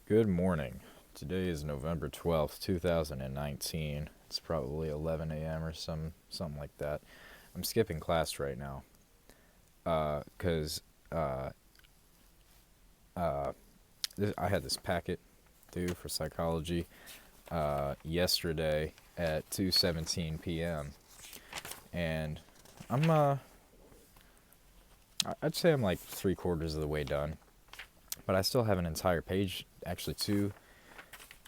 Good morning. Today is November 12th, 2019. It's probably 11 a.m. or something like that. I'm skipping class right now cuz uh, uh, I had this packet due for psychology yesterday at 2:17 p.m. and I'm I'd say I'm like 3/4 of the way done, but I still have an entire page, actually two,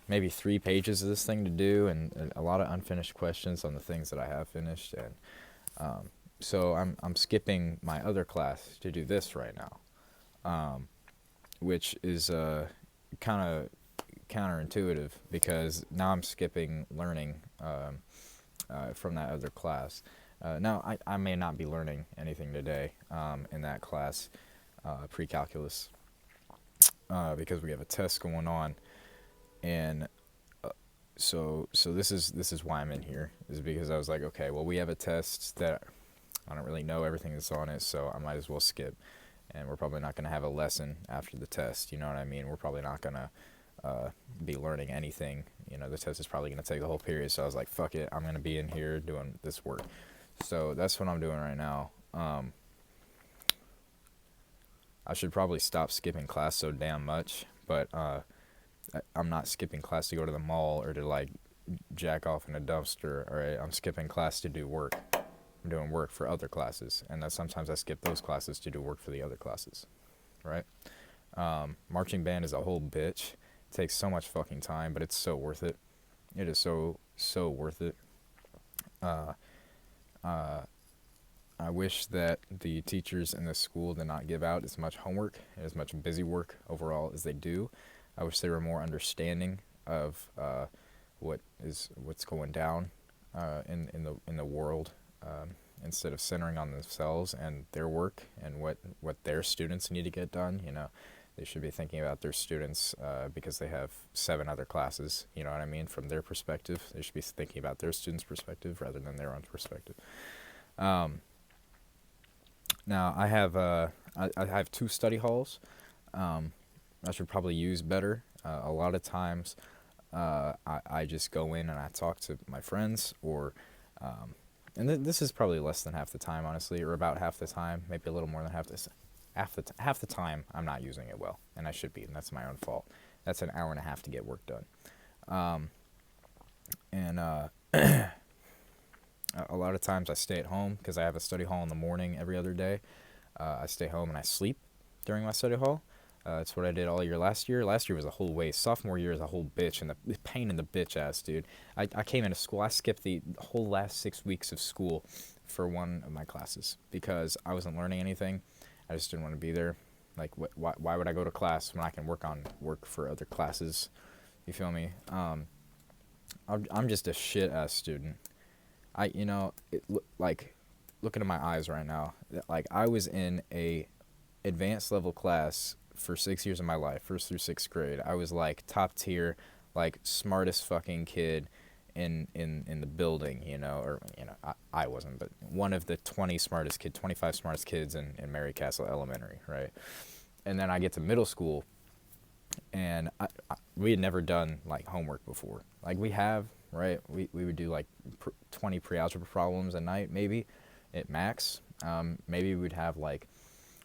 maybe 3 pages of this thing to do, and a lot of unfinished questions on the things that I have finished, and so I'm skipping my other class to do this right now, which is kind of counterintuitive because now I'm skipping learning from that other class. Now I may not be learning anything today in that class, pre-calculus, because we have a test going on, and so this is why I'm in here, is because I was like, okay, well, we have a test that I don't really know everything that's on it, so I might as well skip. And we're probably not going to have a lesson after the test, you know what I mean? We're probably not going to be learning anything. You know, the test is probably going to take the whole period, so I was like, fuck it, I'm going to be in here doing this work. So that's what I'm doing right now. I should probably stop skipping class so damn much, but I'm not skipping class to go to the mall or to like jack off in a dumpster. All right, I'm skipping class to do work. I'm doing work for other classes, and that sometimes I skip those classes to do work for the other classes, right? Marching band is a whole bitch. It takes so much fucking time, but it's so worth it. It is so worth it. Uh, uh, I wish that the teachers in the school did not give out as much homework and as much busy work overall as they do. I wish they were more understanding of what's going down in the world, instead of centering on themselves and their work and what their students need to get done. You know, they should be thinking about their students because they have 7 other classes. You know what I mean? From their perspective, they should be thinking about their students' perspective rather than their own perspective. Um, Now I have 2 study halls. I should probably use better. A lot of times, I just go in and I talk to my friends, or and this is probably less than half the time, honestly, or about half the time, maybe a little more than half the time I'm not using it well, and I should be, and that's my own fault. That's an hour and a half to get work done, and a lot of times I stay at home because I have a study hall in the morning every other day. I stay home and I sleep during my study hall. It's what I did all year last year. Last year was a whole waste. Sophomore year is a whole bitch, and the pain in the bitch ass, dude. I came into school. I skipped the whole last 6 weeks of school for one of my classes because I wasn't learning anything. I just didn't want to be there. Like, why would I go to class when I can work for other classes? You feel me? I'm just a shit ass student. Like, looking at my eyes right now, like, I was in a advanced level class for 6 years of my life, first through sixth grade. I was like top tier, like smartest fucking kid in the building, or I wasn't, but one of the 25 smartest kids in Mary Castle Elementary, right? And then I get to middle school, and we had never done like homework before. Like, we have, right? We would do like 20 pre-algebra problems a night, maybe at max. Maybe we'd have like,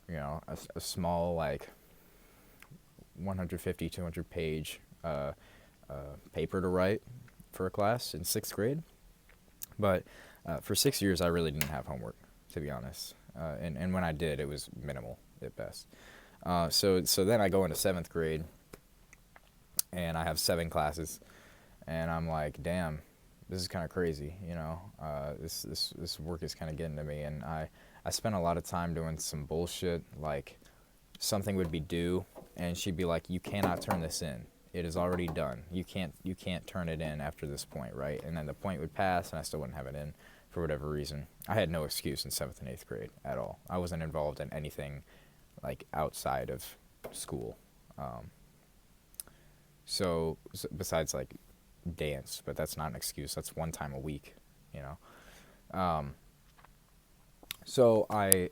a small like 150, 200 page paper to write for a class in sixth grade. But for 6 years, I really didn't have homework, to be honest. And when I did, it was minimal at best. So then I go into seventh grade, and I have 7 classes, and I'm like, damn, this is kind of crazy, this work is kind of getting to me, and I spent a lot of time doing some bullshit, like something would be due, and she'd be like, you cannot turn this in. It is already done. You can't turn it in after this point, right? And then the point would pass, and I still wouldn't have it in for whatever reason. I had no excuse in 7th and 8th grade at all. I wasn't involved in anything like outside of school. So besides like dance, but that's not an excuse. That's one time a week, you know. So I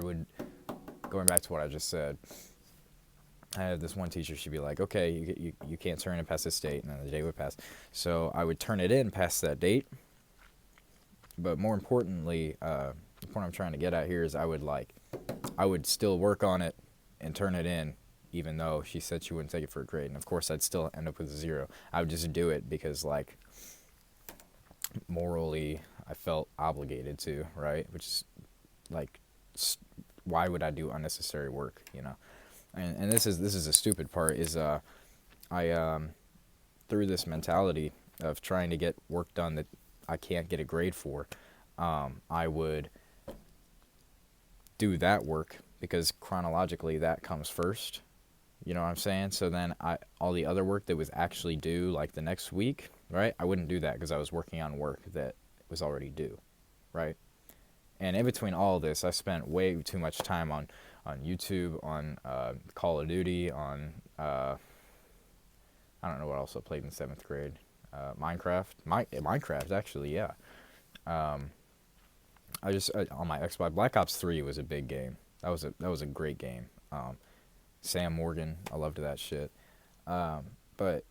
would, going back to what I just said, I had this one teacher, she'd be like, okay, you can't turn it past this date, and then the date would pass. So I would turn it in past that date, but more importantly, the point I'm trying to get at here is I would still work on it and turn it in, even though she said she wouldn't take it for a grade. And of course, I'd still end up with a 0. I would just do it because, like, morally, I felt obligated to, right? Which is, like, why would I do unnecessary work, you know? And this is a stupid part, is I through this mentality of trying to get work done that I can't get a grade for, I would do that work because chronologically that comes first. You know what I'm saying? So then all the other work that was actually due like the next week, right? I wouldn't do that because I was working on work that was already due, right? And in between all of this, I spent way too much time on YouTube, on Call of Duty, on I don't know what else I played in 7th grade. Minecraft. Minecraft, actually, yeah. I just on my Xbox. Black Ops 3 was a big game. That was a great game. Sam Morgan, I loved that shit. But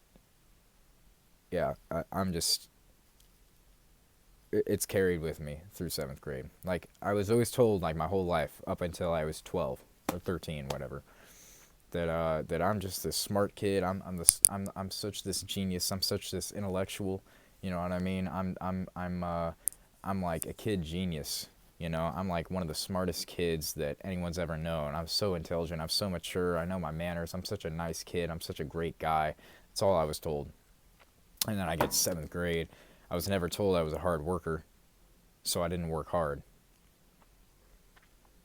yeah, I'm just. It's carried with me through 7th grade. Like, I was always told, like, my whole life up until I was 12 or 13, whatever, that I'm just this smart kid. I'm such this genius. I'm such this intellectual. You know what I mean? I'm like a kid genius. You know, I'm like one of the smartest kids that anyone's ever known. I'm so intelligent. I'm so mature. I know my manners. I'm such a nice kid. I'm such a great guy. That's all I was told. And then I get 7th grade. I was never told I was a hard worker, so I didn't work hard.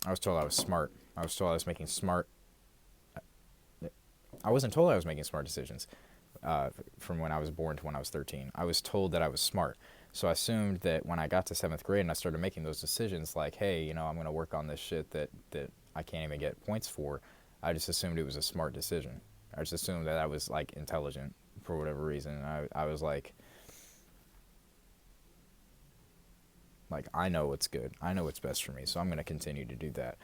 I was told I was smart. I was told I was making smart. I wasn't told I was making smart decisions from when I was born to when I was 13. I was told that I was smart. So I assumed that when I got to 7th grade and I started making those decisions, like, hey, you know, I'm going to work on this shit that I can't even get points for, I just assumed it was a smart decision. I just assumed that I was, like, intelligent for whatever reason. I was like, I know what's good. I know what's best for me, so I'm going to continue to do that.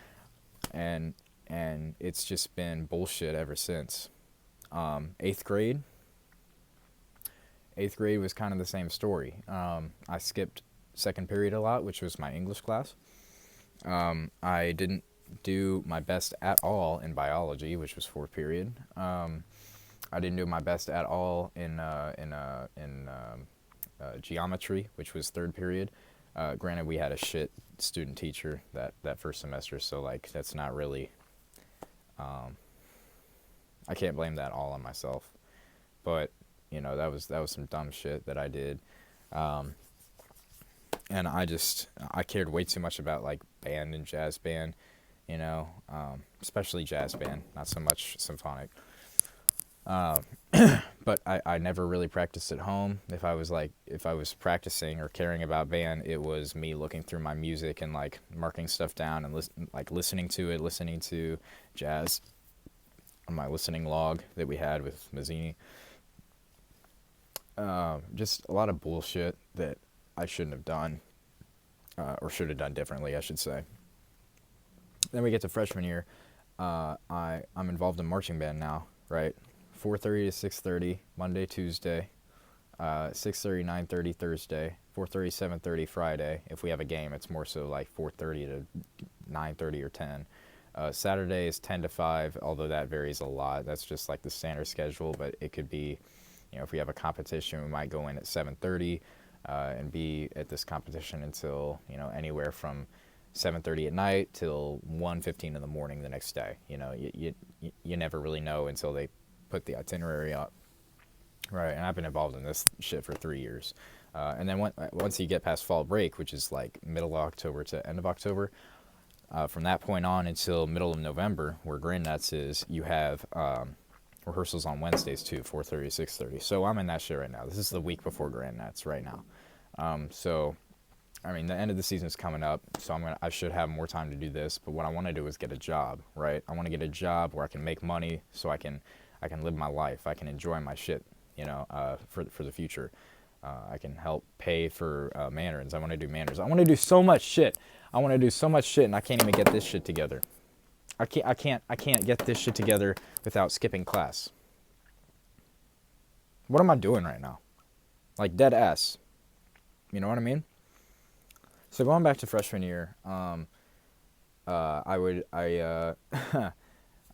And it's just been bullshit ever since. 8th grade. 8th grade was kind of the same story. I skipped 2nd period a lot, which was my English class. I didn't do my best at all in biology, which was 4th period. I didn't do my best at all in geometry, which was 3rd period. Granted, we had a shit student teacher that first semester, so, like, that's not really. I can't blame that all on myself, but you know, that was some dumb shit that I did, and I cared way too much about, like, band and jazz band, you know, especially jazz band, not so much symphonic. But I never really practiced at home. If I was practicing or caring about band, it was me looking through my music and, like, marking stuff down and listening to jazz on my listening log that we had with Mazzini. Just a lot of bullshit that I shouldn't have done, or should have done differently, I should say. Then we get to freshman year. I'm involved in marching band now, right? 4:30 to 6:30 Monday, Tuesday, 6:30, 9:30 Thursday, 4:30, 7:30 Friday. If we have a game, it's more so like 4:30 to 9:30 or 10. Saturday is 10 to 5, although that varies a lot. That's just like the standard schedule, but it could be, you know, if we have a competition, we might go in at 7:30 and be at this competition until, you know, anywhere from 7:30 at night till 1:15 in the morning the next day. You know, you never really know until they put the itinerary up, right? And I've been involved in this shit for 3 years. And then once you get past fall break, which is like middle of October to end of October, from that point on until middle of November, where Grand Nuts is, you have rehearsals on Wednesdays too, 4:30 to 6:30. So I'm in that shit right now. This is the week before Grand Nuts right now. So, I mean, the end of the season is coming up, so I should have more time to do this. But what I want to do is get a job, right? I want to get a job where I can make money, so I can live my life. I can enjoy my shit, you know, for the future. I can help pay for Mandarins. I want to do Mandarins. I want to do so much shit. And I can't even get this shit together. I can't get this shit together without skipping class. What am I doing right now? Like dead ass. You know what I mean? So going back to freshman year, I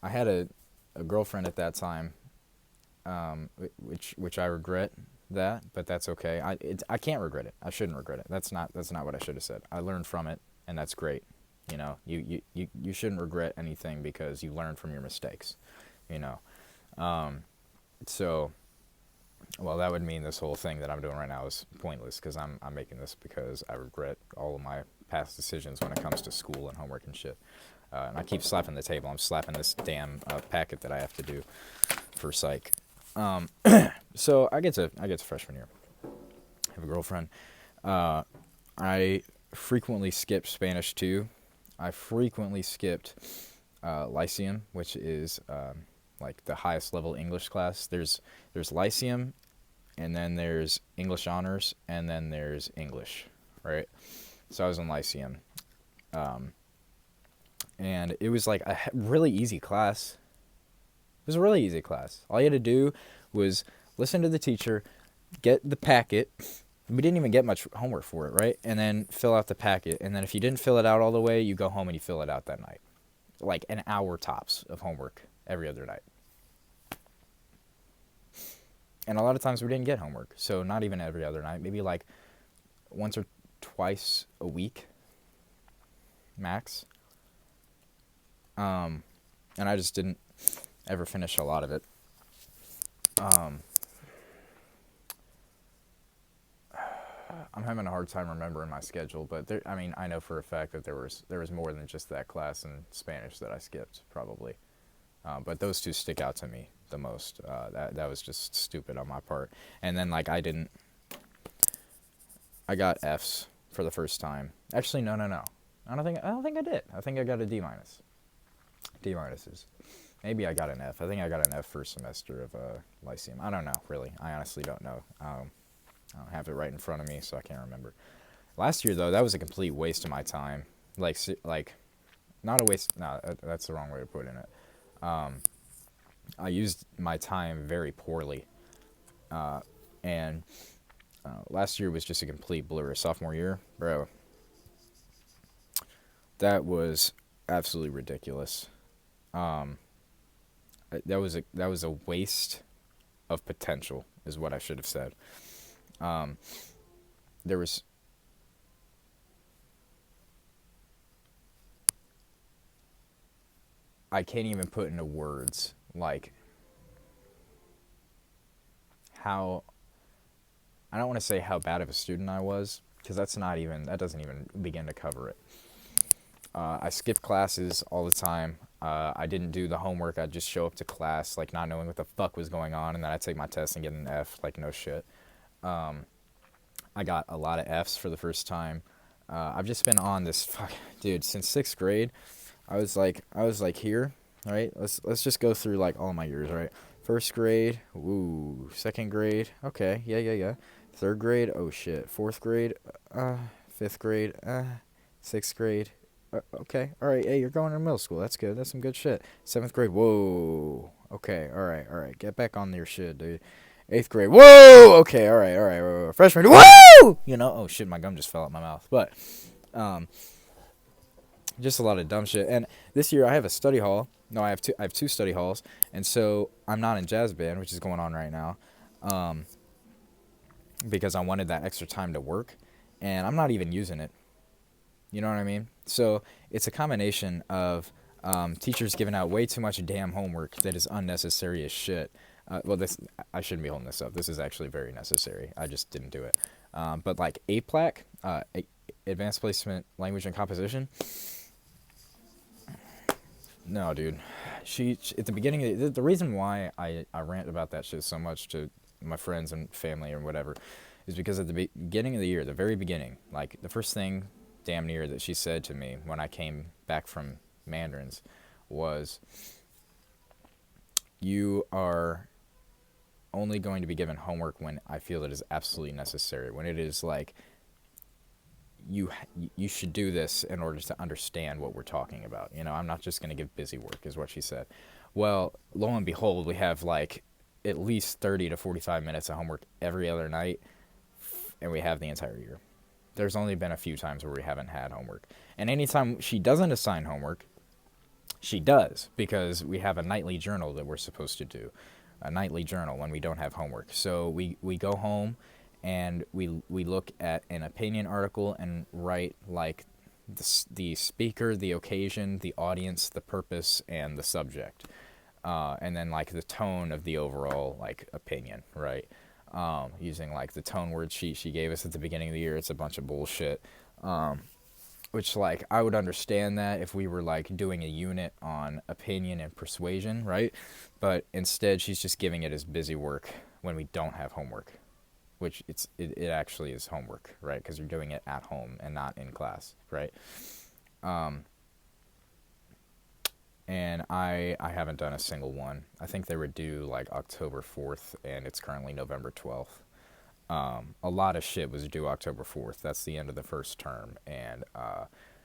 had a girlfriend at that time, which I regret that, but that's okay. I can't regret it. I shouldn't regret it. That's not what I should have said. I learned from it, and that's great. You know, you shouldn't regret anything because you learn from your mistakes. You know, so well, that would mean this whole thing that I'm doing right now is pointless because I'm making this because I regret all of my past decisions when it comes to school and homework and shit. And I keep slapping the table. I'm slapping this damn packet that I have to do for psych. So I get to freshman year. I have a girlfriend. I frequently skipped Spanish 2. I frequently skipped Lyceum, which is like the highest level English class. There's Lyceum, and then there's English Honors, and then there's English, right? So I was in Lyceum. And it was like a really easy class. It was a really easy class. All you had to do was listen to the teacher, get the packet. We didn't even get much homework for it, right? And then fill out the packet. And then if you didn't fill it out all the way, you go home and you fill it out that night. Like an hour tops of homework every other night. And a lot of times we didn't get homework. So not even every other night. Maybe like once or twice a week, max. And I just didn't ever finish a lot of it. I'm having a hard time remembering my schedule, but I know for a fact that there was more than just that class in Spanish that I skipped, probably. But those two stick out to me the most. That was just stupid on my part. And then like I got Fs for the first time. Actually, no. I don't think I did. I think I got a D minus. D minuses. Maybe I got an F. I think I got an F first semester of Lyceum. I don't know, really. I honestly don't know. I don't have it right in front of me, so I can't remember. Last year, though, that was a complete waste of my time. Like not a waste. No, that's the wrong way of putting it. I used my time very poorly, and last year was just a complete blur. Sophomore year, bro, that was absolutely ridiculous. That was a waste of potential, is what I should have said. There was I can't even put into words like how I don't want to say how bad of a student I was because that doesn't even begin to cover it. I skipped classes all the time. I didn't do the homework. I'd just show up to class like not knowing what the fuck was going on, and then I'd take my test and get an F. Like no shit. I got a lot of Fs for the first time. I've just been on this dude since 6th grade. I was like here, all right. Let's just go through like all my years, right? First grade, woo. Second grade, okay, yeah. Third grade, oh shit. Fourth grade, fifth grade, sixth grade, okay, all right. Hey, you're going to middle school. That's good. That's some good shit. Seventh grade, whoa. Okay, all right. Get back on your shit, dude. Eighth grade, whoa. Okay, all right. Freshman, whoa. You know, oh shit, my gum just fell out my mouth. But, just a lot of dumb shit. And this year I have a study hall. No, I have two study halls, and so I'm not in jazz band, which is going on right now, because I wanted that extra time to work, and I'm not even using it. You know what I mean? So it's a combination of teachers giving out way too much damn homework that is unnecessary as shit. I shouldn't be holding this up. This is actually very necessary. I just didn't do it. But like APLAC, Advanced Placement Language and Composition. No, dude. She at the beginning, the reason why I rant about that shit so much to my friends and family or whatever is because at the beginning of the year, the very beginning, like the first thing damn near that she said to me when I came back from Mandarin's was, you are only going to be given homework when I feel it is absolutely necessary. When it is like you should do this in order to understand what we're talking about. I'm not just going to give busy work, is what she said. Well, lo and behold, we have like at least 30 to 45 minutes of homework every other night, and we have the entire year. There's only been a few times where we haven't had homework. And anytime she doesn't assign homework, she does, because we have a nightly journal that we're supposed to do. A nightly journal when we don't have homework. So we go home and we look at an opinion article and write like the speaker, the occasion, the audience, the purpose, and the subject. And then like the tone of the overall like opinion, right? Using like the tone word sheet she gave us at the beginning of the year. It's a bunch of bullshit. Which like I would understand that if we were like doing a unit on opinion and persuasion, right? But instead she's just giving it as busy work when we don't have homework, which it actually is homework, right? Because you're doing it at home and not in class, right? And I haven't done a single one. I think they were due like October 4th, and it's currently November 12th. A lot of shit was due October 4th. That's the end of the first term, and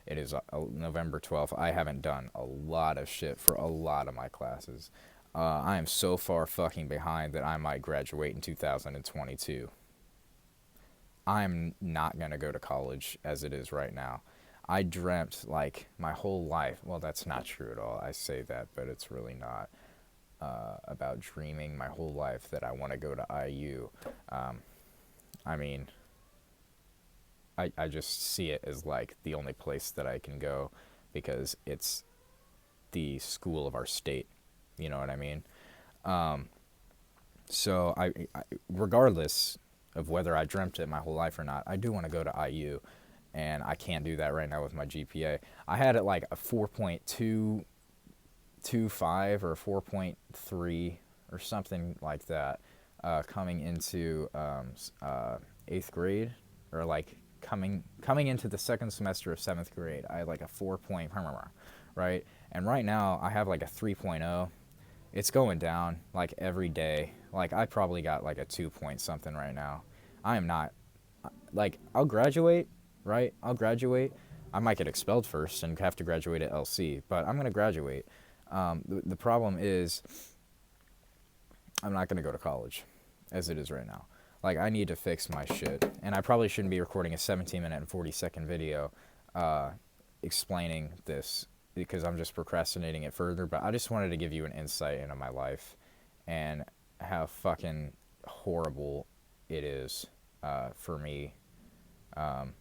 it is November 12th. I haven't done a lot of shit for a lot of my classes. I am so far fucking behind that I might graduate in 2022. I'm not going to go to college as it is right now. I dreamt like my whole life. Well, that's not true at all. I say that, but it's really not. About dreaming my whole life that I want to go to IU. I mean, I just see it as like the only place that I can go because it's the school of our state. You know what I mean? So regardless of whether I dreamt it my whole life or not, I do want to go to IU, and I can't do that right now with my GPA. I had it like a 4.225 or 4.3 or something like that coming into 8th grade, or like coming into the second semester of 7th grade. I had like a 4 point, right? And right now I have like a 3.0. It's going down like every day. Like I probably got like a 2 point something right now. I am not, like, I'll graduate, right? I'll graduate. I might get expelled first and have to graduate at LC, but I'm going to graduate. The problem is I'm not going to go to college as it is right now. Like, I need to fix my shit. And I probably shouldn't be recording a 17-minute and 40-second video explaining this, because I'm just procrastinating it further. But I just wanted to give you an insight into my life and how fucking horrible it is for me. And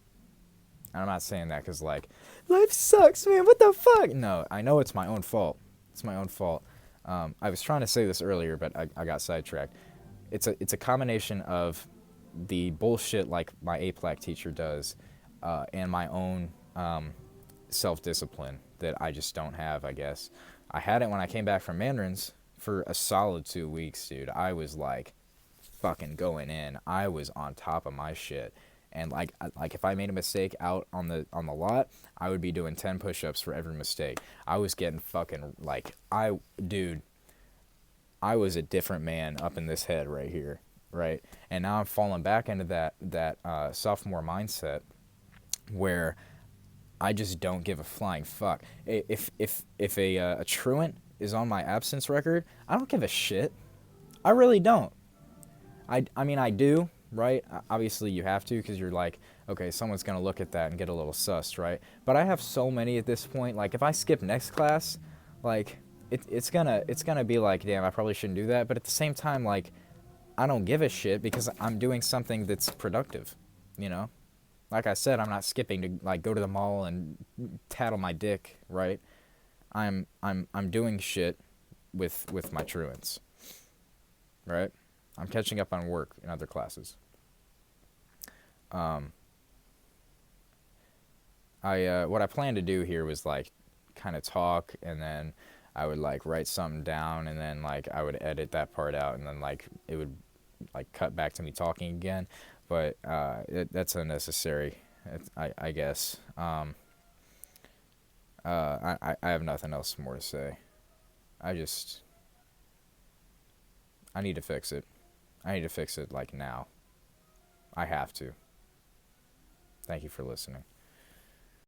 I'm not saying that because, like, life sucks, man. What the fuck? No, I know it's my own fault. It's my own fault. I was trying to say this earlier, but I got sidetracked. It's a combination of the bullshit like my APLAC teacher does and my own self-discipline that I just don't have, I guess. I had it when I came back from Mandarin's for a solid 2 weeks, dude. I was like fucking going in. I was on top of my shit. And like if I made a mistake out on the lot, I would be doing 10 push-ups for every mistake. I was getting fucking like I was a different man up in this head right here, right? And now I'm falling back into that sophomore mindset where I just don't give a flying fuck. If a truant is on my absence record, I don't give a shit. I really don't. I mean, I do, right? Obviously, you have to, because you're like, okay, someone's going to look at that and get a little sussed, right? But I have so many at this point. Like, if I skip next class, like, it's gonna be like, damn, I probably shouldn't do that. But at the same time, like, I don't give a shit because I'm doing something that's productive, you know? Like I said, I'm not skipping to, like, go to the mall and tattle my dick, right? I'm doing shit with my truants, right? I'm catching up on work in other classes. What I planned to do here was like kind of talk, and then I would like write something down, and then like I would edit that part out, and then like it would like cut back to me talking again. But that's unnecessary, I guess. I have nothing else more to say. I need to fix it. I need to fix it like now. I have to. Thank you for listening.